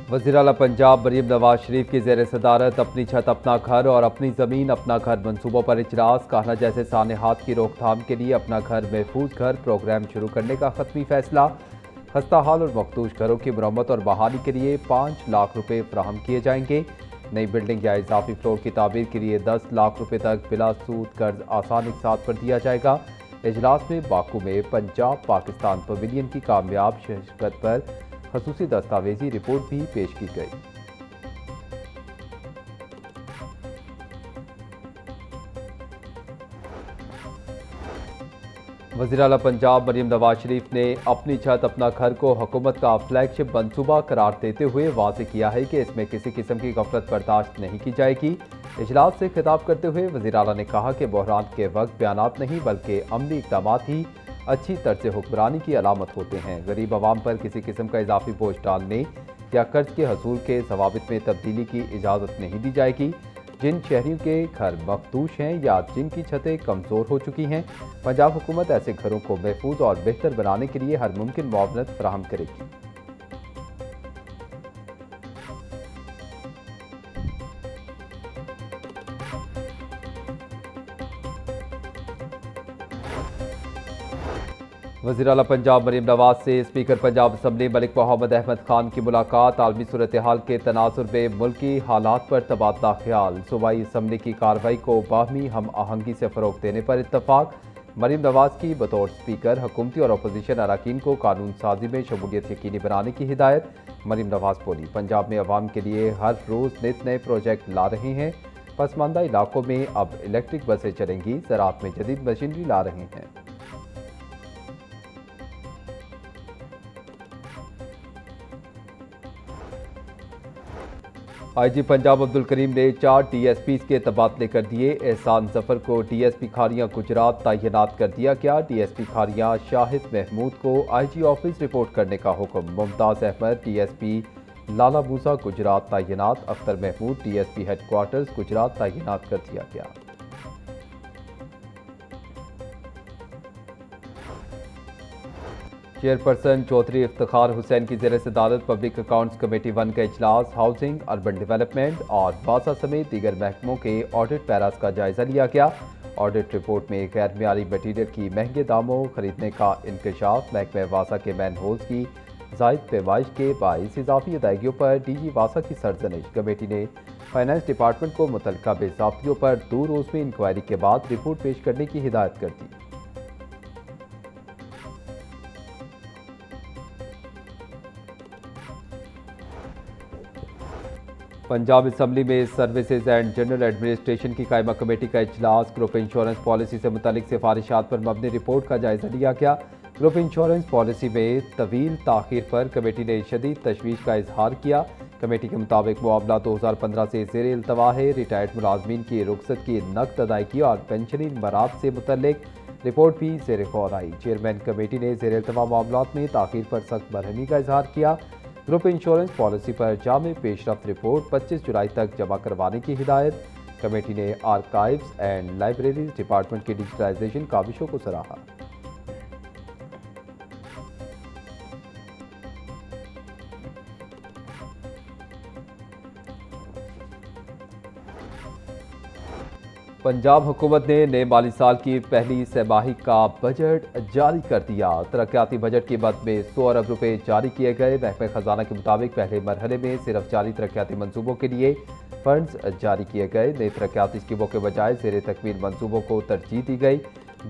वज़ीर आला पंजाब मरीम नवाज शरीफ की ज़ेर सदारत अपनी छत अपना घर और अपनी ज़मीन अपना घर मनसूबों पर इजलास। कहना जैसे सानहात की रोकथाम के लिए अपना घर महफूज घर प्रोग्राम शुरू करने का खत्मी फैसला। खस्ता हाल और मखदूश घरों की मरम्मत और बहाली के लिए 5 लाख रुपए फराहम किए जाएंगे। नई बिल्डिंग या इजाफी फ्लोर की तामीर के लिए 10 लाख रुपए तक बिला सूद कर्ज आसान इकसात पर दिया जाएगा। इजलास में बाकू में पंजाब पाकिस्तान पवेलियन की कामयाब शिरकत पर खसूसी दस्तावेजी रिपोर्ट भी पेश की गई। वज़ीर आला पंजाब मरीम नवाज शरीफ ने अपनी छत अपना घर को हुकूमत का फ्लैगशिप मनसूबा करार देते हुए वाज़े किया है कि इसमें किसी किस्म की गफलत बर्दाश्त नहीं की जाएगी। इजलास से खिताब करते हुए वज़ीर आला ने कहा कि बहरान के वक्त बयानात नहीं बल्कि अमली इक़दाम ही अच्छी तर्ज हुक्मरानी की अलामत होते हैं। गरीब आवाम पर किसी किस्म का इजाफी बोझ डालने या कर्ज के हसूल के जवाबित में तब्दीली की इजाज़त नहीं दी जाएगी। जिन शहरियों के घर मखदूश हैं या जिनकी छतें कमज़ोर हो चुकी हैं, पंजाब हुकूमत ऐसे घरों को महफूज और बेहतर बनाने के लिए हर मुमकिन मुआवनत फराहम करेगी। वज़ीर आला पंजाब मरीम नवाज से स्पीकर पंजाब असम्बली मलिक मोहम्मद अहमद खान की मुलाकात। आलमी सूरत हाल के तनाजुर में मुल्की हालात पर तबादला ख्याल। सूबाई असम्बली की कार्रवाई को बाहमी हम आहंगी से फ़रोग़ देने पर इत्तफाक। मरीम नवाज की बतौर स्पीकर हुकूमती और अपोजिशन अरकान को कानून साजी में शमूलियत यकीनी बनाने की हिदायत। मरीम नवाज बोली, पंजाब में अवाम के लिए हर रोज़ नित नए प्रोजेक्ट ला रहे हैं। पसमानदा इलाकों में अब इलेक्ट्रिक बसें चलेंगी। ज़राअत में जदीद मशीनरी ला रहे हैं। IG पंजाब अब्दुल करीम ने 4 DSPs के तबादले कर दिए। एहसान जफर को DSP खारियां गुजरात तैनात कर दिया गया। DSP खारियां शाहिद महमूद को IG ऑफिस रिपोर्ट करने का हुक्म। मुमताज़ अहमद DSP लाला मूसा गुजरात तैनात। अख्तर महमूद DSP हेडक्वार्टर्स गुजरात तैनात कर दिया गया। चेयरपर्सन चौधरी इफ्तिखार हुसैन की ज़ेर सदारत पब्लिक अकाउंट्स कमेटी 1 का इजलास हाउसिंग, अर्बन डेवलपमेंट और वासा समेत दीगर महकमों के ऑडिट पैरास का जायजा लिया गया। ऑडिट रिपोर्ट में गैर मियारी मटीरियल की महंगे दामों खरीदने का इंकशाफ, महकमे वासा के मैन होल्स की जायद पैमाइश के बाइस इजाफी अदायगियों पर DG वासा की सरजनिश। कमेटी ने फाइनेंस डिपार्टमेंट को मुतल्लिका बेज़ाब्तियों पर 2 रोज़ में इंक्वायरी के बाद रिपोर्ट पेश करने की हिदायत कर दी। पंजाब असम्बली में सर्विसेज एंड जनरल एडमिनिस्ट्रेशन की कायमा कमेटी का इजलास। ग्रुप इंश्योरेंस पॉलिसी से मुतालिक सिफारिशात पर मबनी रिपोर्ट का जायजा लिया गया। ग्रुप इंश्योरेंस पॉलिसी में तवील ताखीर पर कमेटी ने शदीद तशवीश का इजहार किया। कमेटी के मुताबिक मामला 2015 से ज़ेर इल्तवा है। रिटायर्ड मुलाजमीन की रुखसत की नकद अदायगी और पेंशनी मराद से मुतल्लिक रिपोर्ट भी ज़ेर गौर आई। चेयरमैन कमेटी ने ज़ेर इल्तवा मामलात में ताखीर पर सख्त बरहमी का इजहार किया। ग्रुप इंश्योरेंस पॉलिसी पर जामे पेशरफ्त रिपोर्ट 25 जुलाई तक जमा करवाने की हिदायत। कमेटी ने आर्काइव्स एंड लाइब्रेरीज डिपार्टमेंट की डिजिटलाइजेशन काविशों को सराहा। पंजाब हुकूमत ने नए माली साल की पहली सहमाही का बजट जारी कर दिया। तरक्याती बजट की मद में 100 अरब रुपए जारी किए गए। महकमे खजाना के मुताबिक पहले मरहले में सिर्फ जारी तरक्याती मंसूबों के लिए फंड्स जारी किए गए। नई तरक्याती स्कीमों के बजाय ज़ेर तकमील मंसूबों को तरजीह दी गई।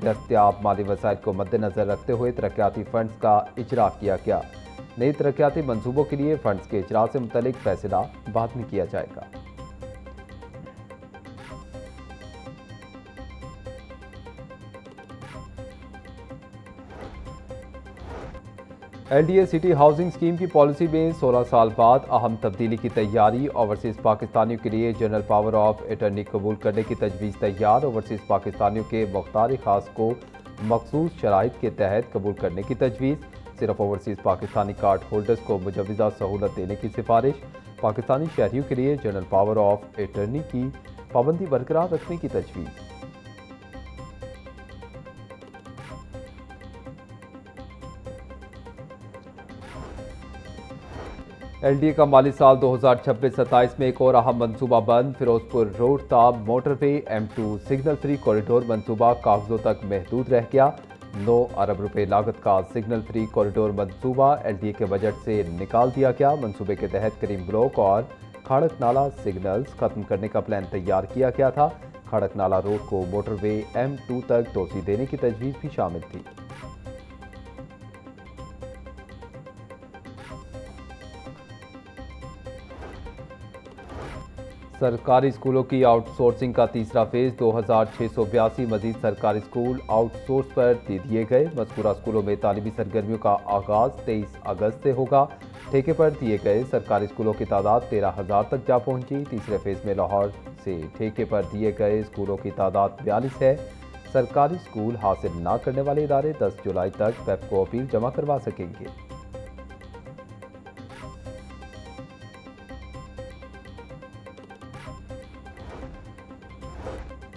दस्तियाब माली वसाइल को मद्देनजर रखते हुए तरक्याती फंड्स का इजरा किया गया। नई तरक्याती मंसूबों के लिए फंड्स के इजरा से मुतल्लिक फैसला बाद में किया जाएगा। LDA सिटी हाउसिंग स्कीम की पॉलिसी में 16 साल बाद अहम तब्दीली की तैयारी। ओवरसीज़ पाकिस्तानियों के लिए जनरल पावर ऑफ अटर्नी कबूल करने की तजवीज़ तैयार। ओवरसीज़ पाकिस्तानियों के मुख्तार खास को मखसूस शराइत के तहत कबूल करने की तजवीज़। सिर्फ ओवरसीज़ पाकिस्तानी कार्ड होल्डर्स को मुजवज़ा सहूलत देने की सिफारिश। पाकिस्तानी शहरियों के लिए जनरल पावर ऑफ अटर्नी की पाबंदी बरकरार रखने की तजवीज़। एलडीए का माली साल 2026-27 में एक और अहम मंसूबा बंद। फिरोजपुर रोड ताब motorway M2 signal free corridor मंसूबा कागजों तक महदूद रह गया। 9 अरब रुपए लागत का सिग्नल फ्री कॉरिडोर मंसूबा एलडीए के बजट से निकाल दिया गया। मंसूबे के तहत करीम ब्लॉक और खड़क नाला सिग्नल्स खत्म करने का प्लान तैयार किया गया था। खड़क नाला रोड को मोटरवे M2 तक तोसी देने की तजवीज़ भी शामिल थी। सरकारी स्कूलों की आउटसोर्सिंग का तीसरा फेज 2682 मजीद सरकारी स्कूल आउटसोर्स पर दे दिए गए। मज़कूरा स्कूलों में तालीमी सरगर्मियों का आगाज 23 अगस्त से होगा। ठेके पर दिए गए सरकारी स्कूलों की तादाद 13,000 तक जा पहुंची। तीसरे फेज में लाहौर से ठेके पर दिए गए स्कूलों की तादाद 42 है। सरकारी स्कूल हासिल न करने वाले इदारे 10 जुलाई तक पेप को अपील जमा करवा सकेंगे।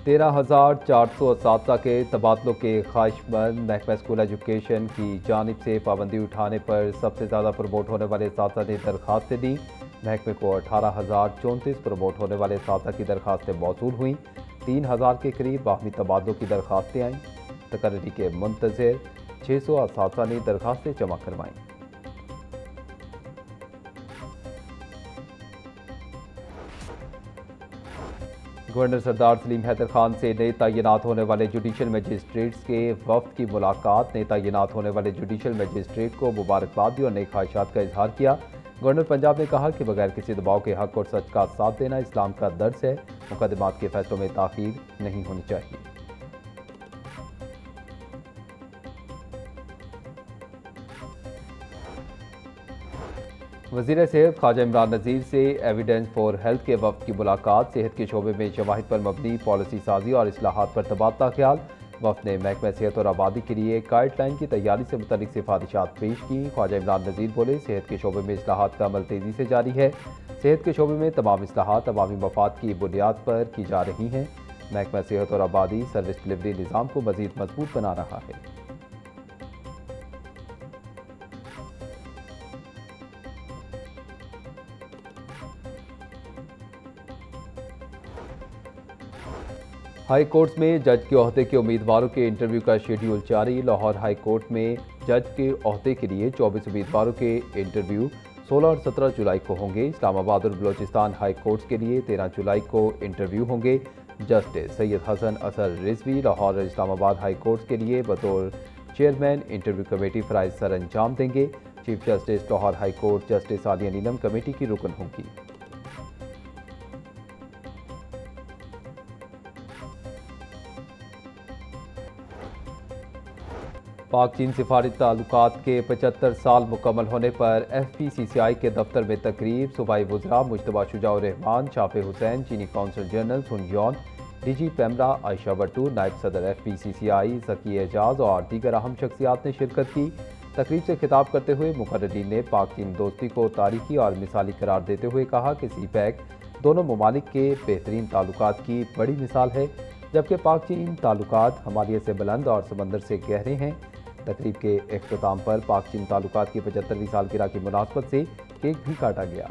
13,400 असातिज़ा के तबादलों के ख्वाहिशमंद। महकमा स्कूल एजुकेशन की जानिब से पाबंदी उठाने पर सबसे ज़्यादा प्रमोट होने वाले असातिज़ा ने दरखास्तें दी। महकमे को 18,034 प्रमोट होने वाले असातिज़ा की दरखास्तें मौसूल हुई। 3,000 के करीब बाहमी तबादलों की दरखास्तें आईं। तकर्री के मुंतज़िर 600 असातिज़ा ने दरखास्तें जमा करवाईं। गवर्नर सरदार सलीम हैदर खान से नए तैनात होने वाले जुडिशल मजिस्ट्रेट्स के वफ्द की मुलाकात। नए तैनात होने वाले जुडिशल मजिस्ट्रेट को मुबारकबाद दी और नई ख्वाहिशात का इजहार किया। गवर्नर पंजाब ने कहा कि बगैर किसी दबाव के हक और सच का साथ देना इस्लाम का दर्स है। मुकदमात के फैसलों में ताखीर नहीं होनी चाहिए। वज़ीर सेहत ख्वाजा इमरान नज़ीर से एविडेंस फॉर हेल्थ के वक्त की मुलाकात। सेहत के शोबे में शवाहिद पर मबनी पॉलिसी साजी और इस्लाहात पर तबादला ख्याल। वक्त ने महकमा सेहत और आबादी के लिए गाइडलाइन की तैयारी से मुतल्लिक सिफारिशात पेश की। ख्वाजा इमरान नज़ीर बोले, सेहत के शोबे में इस्लाहात का अमल तेज़ी से जारी है। सेहत के शोबे में तमाम इस्लाहात अवामी मफाद की बुनियाद पर की जा रही हैं। महकमा सेहत और आबादी सर्विस डिलीवरी निज़ाम को मज़ीद मजबूत बना रहा है। हाई कोर्ट में जज के ओहदे के उम्मीदवारों के इंटरव्यू का शेड्यूल जारी। लाहौर हाई कोर्ट में जज के ओहदे के लिए 24 उम्मीदवारों के इंटरव्यू 16 और 17 जुलाई को होंगे। इस्लामाबाद और बलोचिस्तान हाई कोर्ट्स के लिए 13 जुलाई को इंटरव्यू होंगे। जस्टिस सैयद हसन असर रिजवी लाहौर और इस्लामाबाद हाई कोर्ट्स के लिए बतौर चेयरमैन इंटरव्यू कमेटी फ़राइज़ सर अंजाम देंगे। Chief justice Lahore high court justice Aliya Neelum committee की रुकन होंगी। पाक चीन सिफारती ताल्लुकात के 75 साल मुकम्मल होने पर FPCCI के दफ्तर में तकरीब। सूबाई वज़रा मुज्तबा शुजाउर रहमान, शाफे हुसैन, चीनी कौंसल जनरल सुन यॉन, DG पैमरा आयशा बट्टू, नायब सदर FPCCI ज़की एजाज और दीगर अहम शख्सियात ने शिरकत की। तकरीब से खिताब करते हुए मुकर्रीरीन ने पाक चीन दोस्ती को तारीखी और मिसाली करार देते हुए कहा कि CPEC दोनों ममालिक के बेहतरीन ताल्लुकात की बड़ी मिसाल है, जबकि पाक चीन ताल्लुकात हमालियत से बुलंद और समंदर से गहरे हैं। तकरीब के इख्तिताम पर पाक चीन ताल्लुकात की 75वीं सालगिरह की मुनासबत से केक भी काटा गया।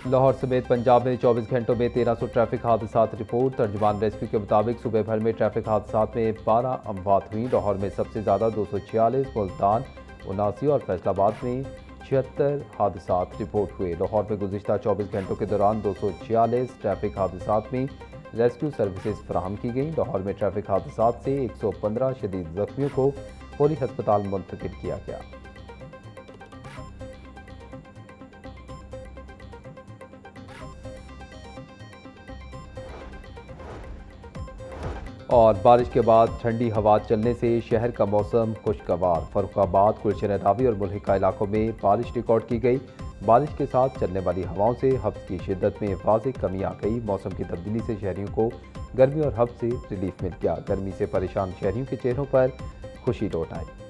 लाहौर समेत पंजाब में 24 घंटों में 1300 ट्रैफिक हादसात रिपोर्ट। तर्जुमान रेस्क्यू के मुताबिक सुबह भर में ट्रैफिक हादसात में 12 अमवात हुई। लाहौर में सबसे ज़्यादा 246, मुल्तान 79 और फैसलाबाद में 76 हादसात रिपोर्ट हुए। लाहौर में गुज़िश्ता 24 घंटों के दौरान 246 ट्रैफिक हादसात में रेस्क्यू सर्विसेज फराहम की गई। लाहौर में ट्रैफिक हादसात से 115 शदीद जख्मियों को फौरी हस्पताल मुंतकिल किया गया। और बारिश के बाद ठंडी हवा चलने से शहर का मौसम खुशगवार। फर्रुखाबाद, गुलशन रावी और मुल्हिका इलाकों में बारिश रिकॉर्ड की गई। बारिश के साथ चलने वाली हवाओं से हब्स की शिद्दत में वाज़ेह कमी आ गई। मौसम की तब्दीली से शहरियों को गर्मी और हब्स से रिलीफ मिल गया। गर्मी से परेशान शहरियों के चेहरों पर खुशी लौट आई।